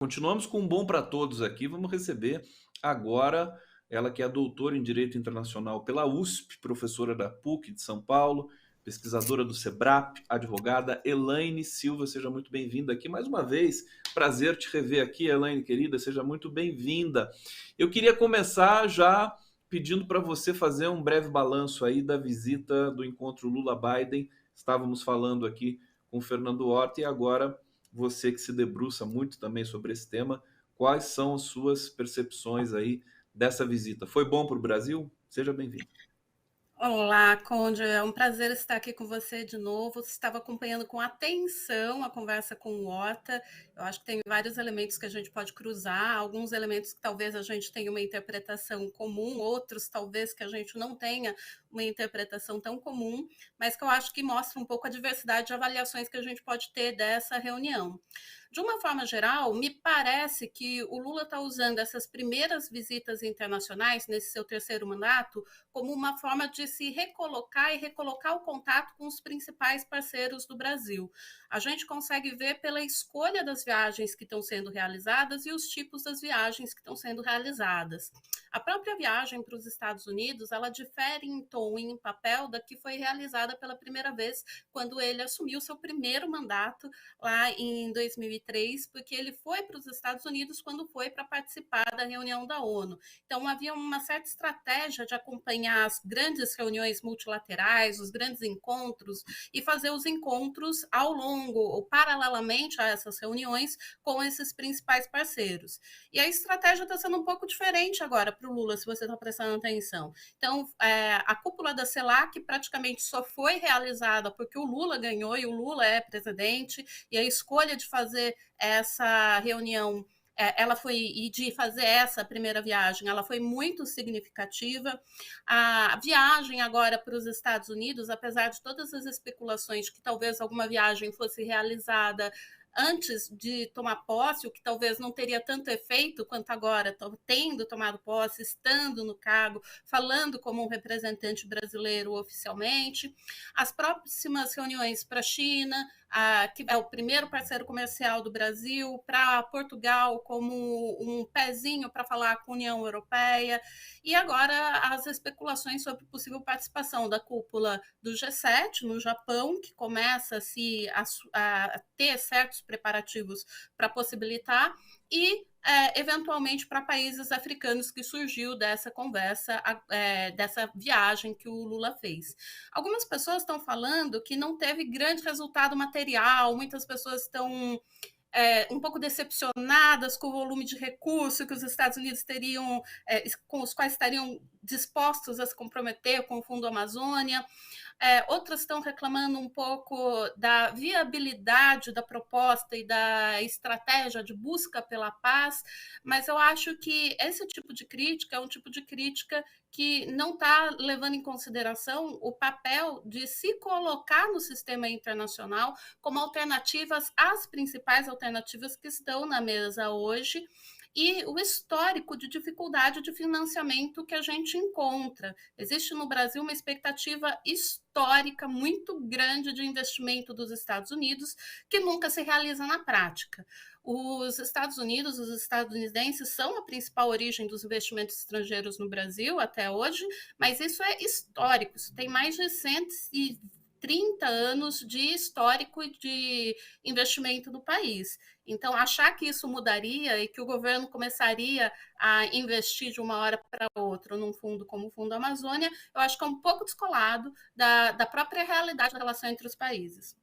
Continuamos com um bom para todos aqui. Vamos receber agora ela que é doutora em Direito Internacional pela USP, professora da PUC de São Paulo, pesquisadora do SEBRAP, advogada Elaine Silva. Seja muito bem-vinda aqui mais uma vez. Prazer te rever aqui, Elaine, querida. Seja muito bem-vinda. Eu queria começar já pedindo para você fazer um breve balanço aí da visita do encontro Lula-Biden. Estávamos falando aqui com o Fernando Horta e agora você que se debruça muito também sobre esse tema, quais são as suas percepções aí dessa visita? Foi bom para o Brasil? Seja bem-vindo. Olá, Conde, é um prazer estar aqui com você de novo. Estava acompanhando com atenção a conversa com o Ota. Eu acho que tem vários elementos que a gente pode cruzar, alguns elementos que talvez a gente tenha uma interpretação comum, outros talvez que a gente não tenha uma interpretação tão comum, mas que eu acho que mostra um pouco a diversidade de avaliações que a gente pode ter dessa reunião. De uma forma geral, me parece que o Lula está usando essas primeiras visitas internacionais, nesse seu terceiro mandato, como uma forma de se recolocar e recolocar o contato com os principais parceiros do Brasil. A gente consegue ver pela escolha das viagens que estão sendo realizadas e os tipos das viagens que estão sendo realizadas. A própria viagem para os Estados Unidos, ela difere em tom e em papel da que foi realizada pela primeira vez quando ele assumiu seu primeiro mandato lá em 2003, porque ele foi para os Estados Unidos quando foi para participar da reunião da ONU. Então, havia uma certa estratégia de acompanhar as grandes reuniões multilaterais, os grandes encontros, e fazer os encontros ao longo ou paralelamente a essas reuniões com esses principais parceiros. E a estratégia está sendo um pouco diferente agora para o Lula, se você está prestando atenção. Então, a cúpula da CELAC praticamente só foi realizada porque o Lula ganhou e o Lula é presidente, e a escolha de fazer essa reunião ela foi, e de fazer essa primeira viagem, ela foi muito significativa. A viagem agora para os Estados Unidos, apesar de todas as especulações de que talvez alguma viagem fosse realizada antes de tomar posse, o que talvez não teria tanto efeito quanto agora, tendo tomado posse, estando no cargo, falando como um representante brasileiro oficialmente. As próximas reuniões para a China, que é o primeiro parceiro comercial do Brasil, para Portugal como um pezinho para falar com a União Europeia, e agora as especulações sobre possível participação da cúpula do G7 no Japão, que começa a ter certos preparativos para possibilitar, e eventualmente para países africanos que surgiu dessa conversa, dessa viagem que o Lula fez. Algumas pessoas estão falando que não teve grande resultado material, muitas pessoas estão um pouco decepcionadas com o volume de recurso que os Estados Unidos teriam, com os quais estariam dispostos a se comprometer com o Fundo Amazônia. Outras estão reclamando um pouco da viabilidade da proposta e da estratégia de busca pela paz, mas eu acho que esse tipo de crítica é um tipo de crítica que não está levando em consideração o papel de se colocar no sistema internacional como alternativas às principais alternativas que estão na mesa hoje, e o histórico de dificuldade de financiamento que a gente encontra. Existe no Brasil uma expectativa histórica muito grande de investimento dos Estados Unidos, que nunca se realiza na prática. Os Estados Unidos, os estadunidenses, são a principal origem dos investimentos estrangeiros no Brasil até hoje, mas isso é histórico, isso tem mais de 130 anos de histórico de investimento no país. Então, achar que isso mudaria e que o governo começaria a investir de uma hora para outra num fundo como o Fundo Amazônia, eu acho que é um pouco descolado da própria realidade da relação entre os países.